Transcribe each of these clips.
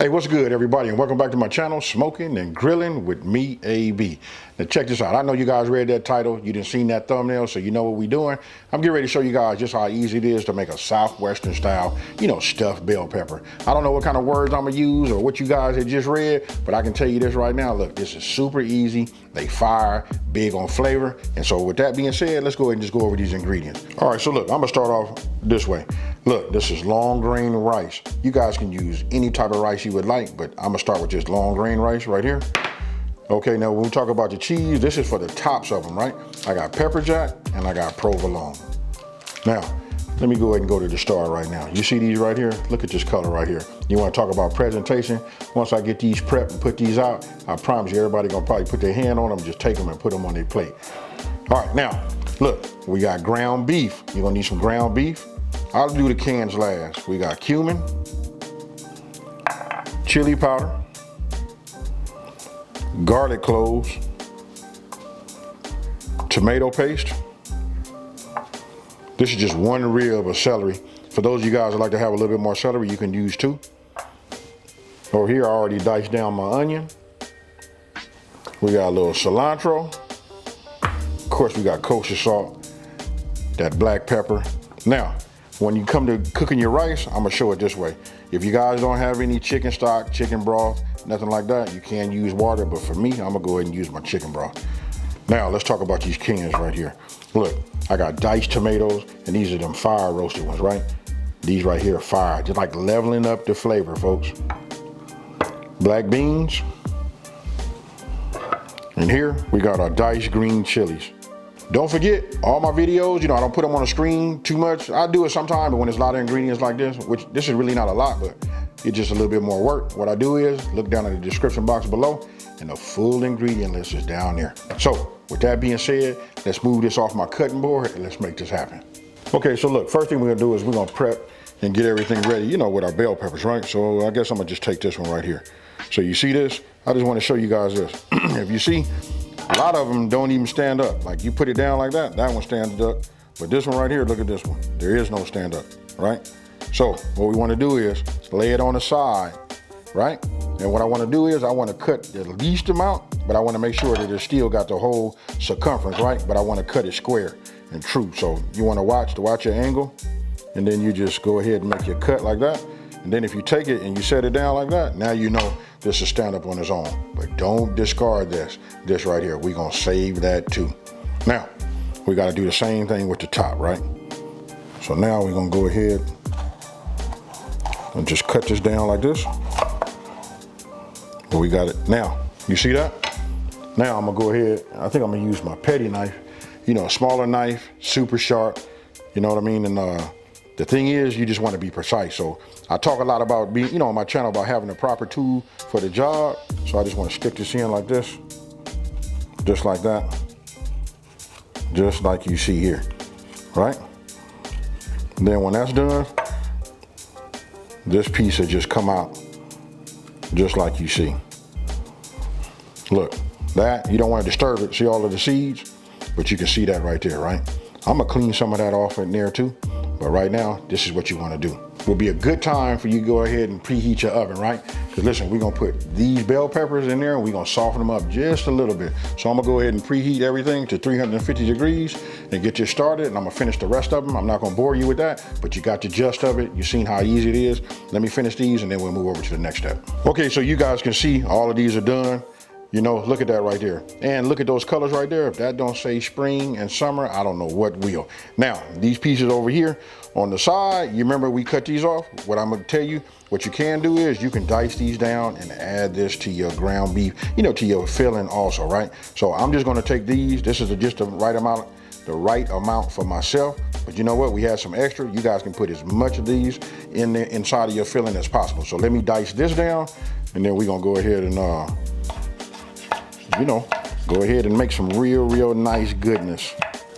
Hey, what's good, everybody, and welcome back to my channel, Smoking and Grilling with me, AB. Now check this out. I know you guys read that title, you didn't seen that thumbnail, so you know what we're doing. I'm getting ready to show you guys just how easy it is to make a Southwestern style, stuffed bell pepper. I don't know what kind of words I'm gonna use or what you guys had just read, but I can tell you this right now. Look, this is super easy. They fire, big on flavor. And so with that being said, let's go ahead and just go over these ingredients. All right, so look, I'm gonna start off this way. Look, this is long grain rice. You guys can use any type of rice you would like, but I'm gonna start with just long grain rice right here. Okay, now when we talk about the cheese, this is for the tops of them, right? I got pepper jack and I got provolone. Now, let me go ahead and go to the star right now. You see these right here? Look at this color right here. You wanna talk about presentation? Once I get these prepped and put these out, I promise you everybody gonna probably put their hand on them, just take them and put them on their plate. All right, now, look, we got ground beef. You're gonna need some ground beef. I'll do the cans last. We got cumin, chili powder, garlic cloves, tomato paste. This is just one rib of celery. For those of you guys that like to have a little bit more celery, you can use two. Over here, I already diced down my onion. We got a little cilantro. Of course, we got kosher salt, that black pepper. Now, when you come to cooking your rice, I'm gonna show it this way. If you guys don't have any chicken stock, chicken broth, nothing like that, you can use water, but for me, I'm gonna go ahead and use my chicken broth. Now, let's talk about these cans right here. Look, I got diced tomatoes, and these are them fire roasted ones, right? These right here are fire, just like leveling up the flavor, folks. Black beans. And here, we got our diced green chilies. Don't forget, all my videos, I don't put them on the screen too much. I do it sometime, but when there's a lot of ingredients like this, which this is really not a lot, but it's just a little bit more work. What I do is look down in the description box below, and the full ingredient list is down there. So with that being said, let's move this off my cutting board and let's make this happen. Okay, so look, first thing we're gonna do is we're gonna prep and get everything ready, with our bell peppers, right? So I guess I'm gonna just take this one right here. So you see this? I just wanna show you guys this. If you see, a lot of them don't even stand up. Like you put it down like that, that one stands up. But this one right here, look at this one. There is no stand up, right? So what we wanna do is lay it on the side, right? And what I wanna do is I wanna cut the least amount, but I wanna make sure that it still got the whole circumference, right? But I wanna cut it square and true. So you wanna watch your angle, and then you just go ahead and make your cut like that. And then if you take it and you set it down like that, now you know this will stand up on its own. But don't discard this right here. We're gonna save that too. Now, we gotta do the same thing with the top, right? So now we're gonna go ahead and just cut this down like this. But we got it. Now, you see that? Now I'm gonna go ahead, I think I'm gonna use my petty knife, a smaller knife, super sharp, you know what I mean? And the thing is, you just wanna be precise. So I talk a lot about being, on my channel about having the proper tool for the job. So I just wanna stick this in like this, just like that, just like you see here, right? And then when that's done, this piece will just come out just like you see. Look, that, you don't want to disturb it. See all of the seeds? But you can see that right there, right? I'm gonna clean some of that off in there too. But right now, this is what you wanna do. Will be a good time for you to go ahead and preheat your oven, right? Because listen, we're gonna put these bell peppers in there and we're gonna soften them up just a little bit. So I'm gonna go ahead and preheat everything to 350 degrees and get this started, and I'm gonna finish the rest of them. I'm not gonna bore you with that, but you got the gist of it. You've seen how easy it is. Let me finish these and then we'll move over to the next step. Okay, so you guys can see all of these are done. Look at that right there. And look at those colors right there. If that don't say spring and summer, I don't know what will. Now, these pieces over here on the side, you remember we cut these off? What I'm gonna tell you, what you can do is you can dice these down and add this to your ground beef, to your filling also, right? So I'm just gonna take these. This is just the right amount for myself. But you know what? We had some extra. You guys can put as much of these in there inside of your filling as possible. So let me dice this down, and then we're gonna go ahead and go ahead and make some real nice goodness.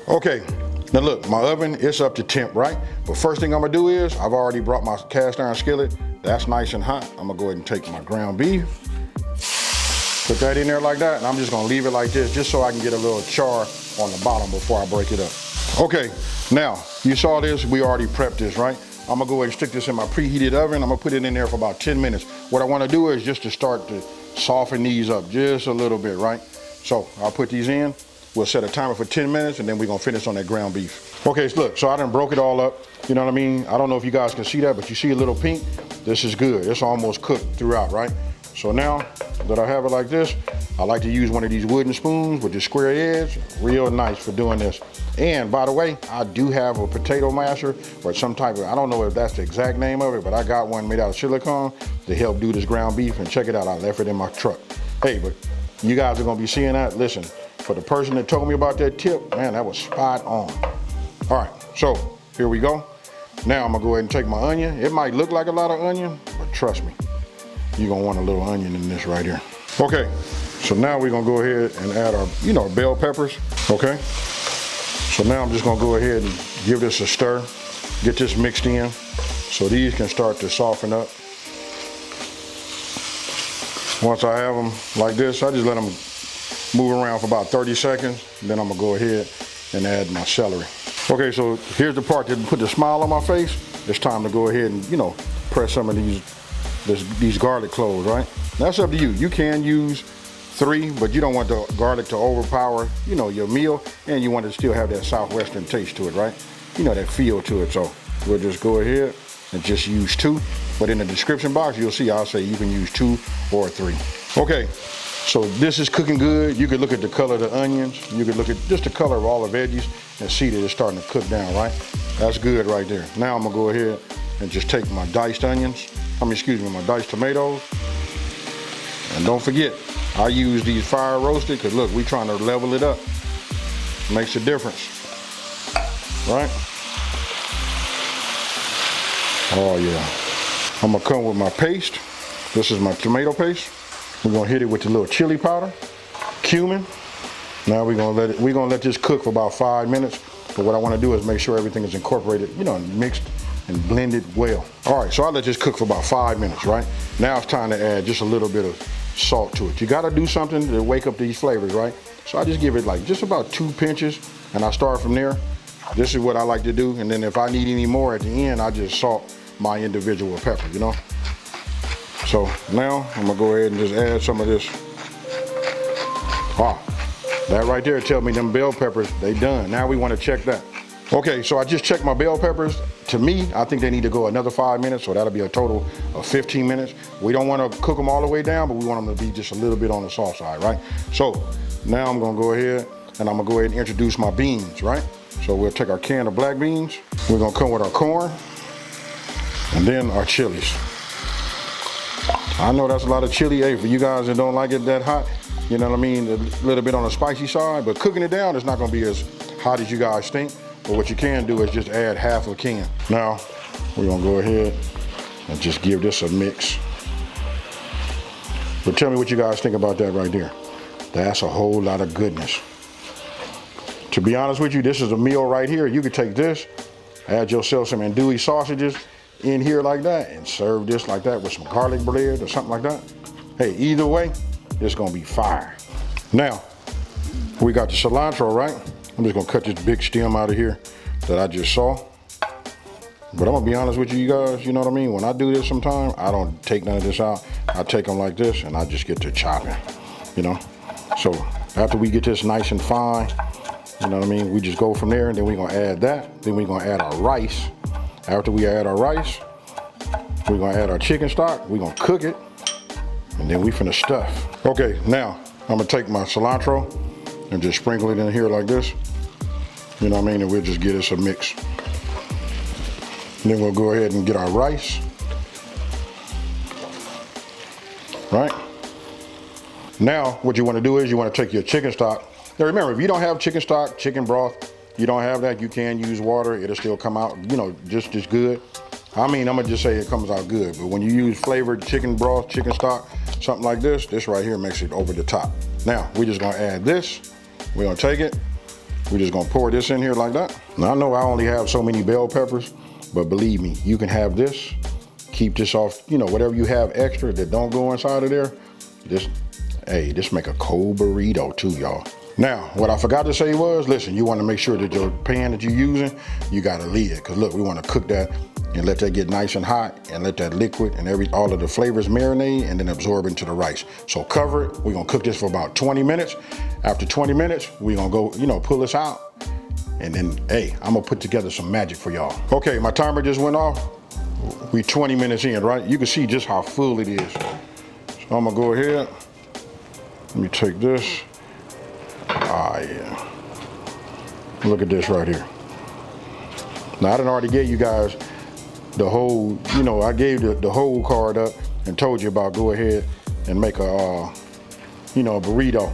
Okay, now look, my oven, it's up to temp, right? But first thing I'm gonna do is, I've already brought my cast iron skillet. That's nice and hot. I'm gonna go ahead and take my ground beef, put that in there like that, and I'm just gonna leave it like this, just so I can get a little char on the bottom before I break it up. Okay, now, you saw this, we already prepped this, right? I'm gonna go ahead and stick this in my preheated oven. I'm gonna put it in there for about 10 minutes. What I wanna do is just to start to soften these up just a little bit, right? So I'll put these in. We'll set a timer for 10 minutes and then we're gonna finish on that ground beef. Okay, so look, so I done broke it all up. You know what I mean? I don't know if you guys can see that, but you see a little pink? This is good. It's almost cooked throughout, right? So now that I have it like this, I like to use one of these wooden spoons with the square edge. Real nice for doing this. And by the way, I do have a potato masher or some type of, I don't know if that's the exact name of it, but I got one made out of silicone to help do this ground beef. And check it out, I left it in my truck. Hey, but you guys are gonna be seeing that. Listen, for the person that told me about that tip, man, that was spot on. All right, so here we go. Now I'm gonna go ahead and take my onion. It might look like a lot of onion, but trust me, you're gonna want a little onion in this right here. Okay, so now we're gonna go ahead and add our, bell peppers, okay? So now I'm just gonna go ahead and give this a stir, get this mixed in, so these can start to soften up. Once I have them like this, I just let them move around for about 30 seconds, then I'm gonna go ahead and add my celery. Okay, so here's the part that put the smile on my face. It's time to go ahead and, press some of these garlic cloves, right? That's up to you. You can use 3, but you don't want the garlic to overpower, your meal, and you want to still have that Southwestern taste to it, right? That feel to it. So we'll just go ahead and just use 2. But in the description box, you'll see I'll say you can use 2 or 3. Okay, so this is cooking good. You could look at the color of the onions. You could look at just the color of all the veggies and see that it's starting to cook down, right? That's good right there. Now I'm gonna go ahead and just take my diced onions, my diced tomatoes. And don't forget, I use these fire roasted because look, we trying to level it up. Makes a difference, right? Oh yeah. I'm gonna come with my paste. This is my tomato paste. We're gonna hit it with the little chili powder, cumin. Now we're gonna let this cook for about 5 minutes. But what I wanna do is make sure everything is incorporated, mixed and blended well. All right, so I'll let this cook for about 5 minutes, right? Now it's time to add just a little bit of salt to it. You gotta do something to wake up these flavors, right? So I just give it like just about 2 pinches and I start from there. This is what I like to do. And then if I need any more at the end, I just salt my individual pepper, So now I'm gonna go ahead and just add some of this. That right there tells me them bell peppers, they done. Now we wanna check that. Okay, so I just checked my bell peppers. To me, I think they need to go another 5 minutes, so that'll be a total of 15 minutes. We don't wanna cook them all the way down, but we want them to be just a little bit on the soft side, right? So now I'm gonna go ahead and I'm gonna go ahead and introduce my beans, right? So we'll take our can of black beans. We're gonna come with our corn and then our chilies. I know that's a lot of chili. Hey, for you guys that don't like it that hot, you know what I mean? A little bit on the spicy side, but cooking it down, it's not gonna be as hot as you guys think. But what you can do is just add half a can. Now, we're gonna go ahead and just give this a mix. But tell me what you guys think about that right there. That's a whole lot of goodness. To be honest with you, this is a meal right here. You could take this, add yourself some andouille sausages in here like that, and serve this like that with some garlic bread or something like that. Hey, either way, it's gonna be fire. Now, we got the cilantro, right? I'm just gonna cut this big stem out of here that I just saw. But I'm gonna be honest with you guys, you know what I mean? When I do this sometime, I don't take none of this out. I take them like this and I just get to chopping, So after we get this nice and fine, you know what I mean? We just go from there and then we're gonna add that. Then we're gonna add our rice. After we add our rice, we're gonna add our chicken stock. We're gonna cook it and then we finna stuff. Okay, now I'm gonna take my cilantro and just sprinkle it in here like this. You know what I mean? And we'll just get us a mix. And then we'll go ahead and get our rice. Right? Now, what you want to do is you want to take your chicken stock. Now remember, if you don't have chicken stock, chicken broth, you don't have that, you can use water. It'll still come out, just as good. I mean, I'm gonna just say it comes out good, but when you use flavored chicken broth, chicken stock, something like this right here makes it over the top. Now, we're just gonna add this. We're gonna take it. We're just gonna pour this in here like that. Now, I know I only have so many bell peppers, but believe me, you can have this. Keep this off, whatever you have extra that don't go inside of there. This make a cold burrito too, y'all. Now, what I forgot to say was, listen, you wanna make sure that your pan that you're using, you got a lid. Cause look, we wanna cook that and let that get nice and hot and let that liquid and all of the flavors marinate and then absorb into the rice. So cover it. We're gonna cook this for about 20 minutes. After 20 minutes, we're gonna go, pull this out. And then, hey, I'm gonna put together some magic for y'all. Okay, my timer just went off. We 20 minutes in, right? You can see just how full it is. So I'm gonna go ahead. Let me take this. Ah, yeah. Look at this right here. Now, I done already gave you guys the whole, I gave the whole card up and told you about go ahead and make a burrito.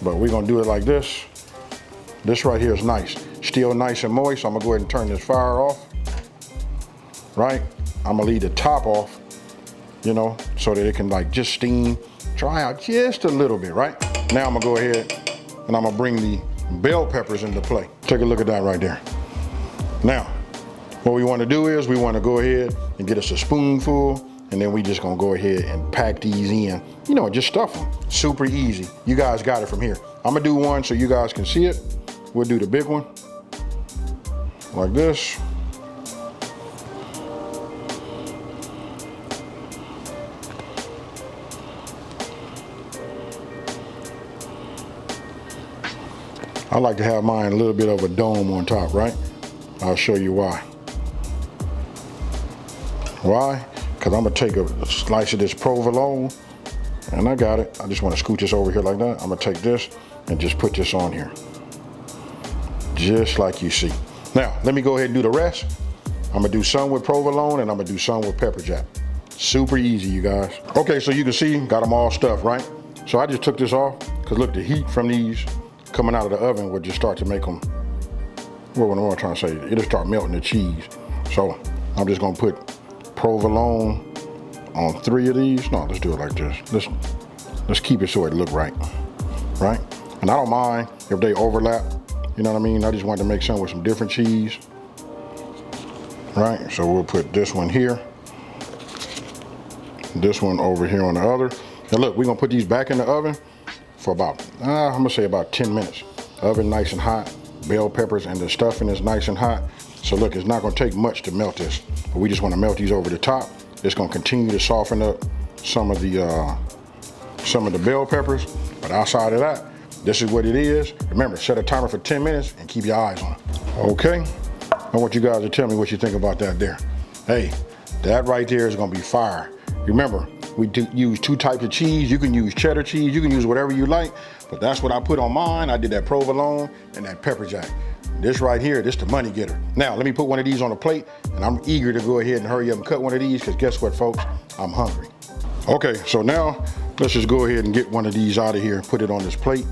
But we're gonna do it like this. This right here is nice. Still nice and moist. So I'm gonna go ahead and turn this fire off. Right? I'm gonna leave the top off, so that it can like just steam, dry out just a little bit, right? Now I'm gonna go ahead and I'm gonna bring the bell peppers into play. Take a look at that right there. Now, what we wanna do is we wanna go ahead and get us a spoonful, and then we just gonna go ahead and pack these in, just stuff them. Super easy. You guys got it from here. I'm gonna do one so you guys can see it. We'll do the big one, like this. I like to have mine a little bit of a dome on top, right? I'll show you why. Why? Because I'm gonna take a slice of this provolone, and I got it. I just wanna scoot this over here like that. I'm gonna take this and just put this on here. Just like you see. Now, let me go ahead and do the rest. I'm gonna do some with provolone and I'm gonna do some with pepper jack. Super easy, you guys. Okay, so you can see, got them all stuffed, right? So I just took this off, because look, the heat from these coming out of the oven would just start to make them, what am I trying to say? It'll start melting the cheese. So I'm just gonna put provolone on 3 of these. No, let's do it like this. Let's keep it so it look right, right? And I don't mind if they overlap. You know what I mean? I just wanted to make some with some different cheese. Right, so we'll put this one here. This one over here on the other. Now look, we're gonna put these back in the oven for about, I'm gonna say about 10 minutes. Oven nice and hot, bell peppers and the stuffing is nice and hot. So look, it's not gonna take much to melt this, but we just wanna melt these over the top. It's gonna continue to soften up some of the bell peppers, but outside of that, this is what it is. Remember, set a timer for 10 minutes and keep your eyes on it. Okay, I want you guys to tell me what you think about that there. Hey, that right there is gonna be fire. Remember, we use 2 types of cheese. You can use cheddar cheese, you can use whatever you like, but that's what I put on mine. I did that provolone and that pepper jack. This right here, this the money getter. Now, let me put one of these on a plate, and I'm eager to go ahead and hurry up and cut one of these, because guess what, folks? I'm hungry. Okay, so now, let's just go ahead and get one of these out of here and put it on this plate.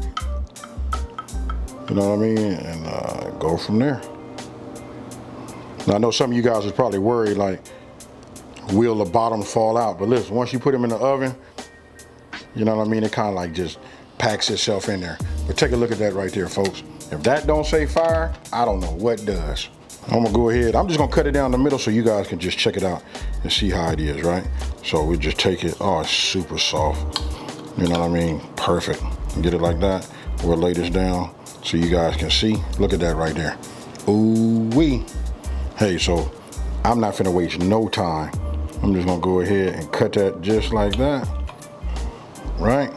You know what I mean? And go from there. Now, I know some of you guys is probably worried, like, will the bottom fall out? But listen, once you put them in the oven, you know what I mean? It kind of like just packs itself in there. But take a look at that right there, folks. If that don't say fire, I don't know what does. I'm gonna go ahead, I'm just gonna cut it down the middle so you guys can just check it out and see how it is, right? So we just take it, oh, it's super soft. You know what I mean? Perfect. Get it like that. We'll lay this down so you guys can see. Look at that right there. Ooh-wee. Hey, so I'm not finna waste no time. I'm just gonna go ahead and cut that just like that, right?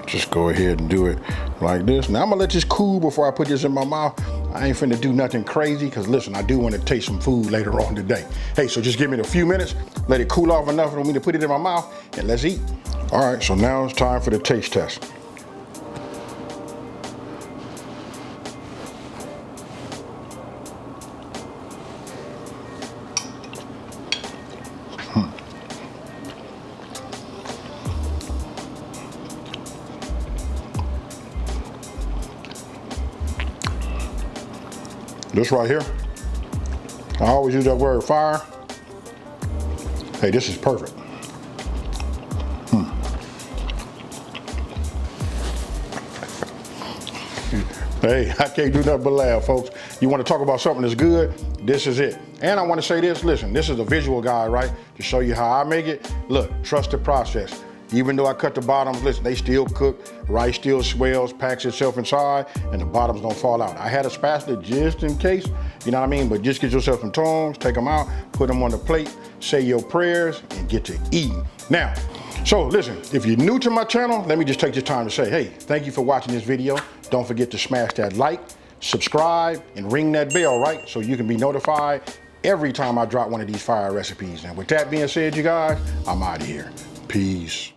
Just go ahead and do it like this. Now I'm gonna let this cool before I put this in my mouth. I ain't finna do nothing crazy, because listen, I do want to taste some food later on today. Hey, so just give me a few minutes, let it cool off enough for me to put it in my mouth, and let's eat. All right, so now it's time for the taste test. This right here, I always use that word fire. Hey, this is perfect. Hey, I can't do nothing but laugh, folks. You want to talk about something that's good? This is it. And I want to say this, listen, this is a visual guide, right? To show you how I make it. Look, trust the process. Even though I cut the bottoms, listen, they still cook. Rice still swells, packs itself inside, and the bottoms don't fall out. I had a spatula just in case, you know what I mean? But just get yourself some tongs, take them out, put them on the plate, say your prayers, and get to eating. Now, so listen, if you're new to my channel, let me just take this time to say, hey, thank you for watching this video. Don't forget to smash that like, subscribe, and ring that bell, right? So you can be notified every time I drop one of these fire recipes. And with that being said, you guys, I'm out of here. Peace.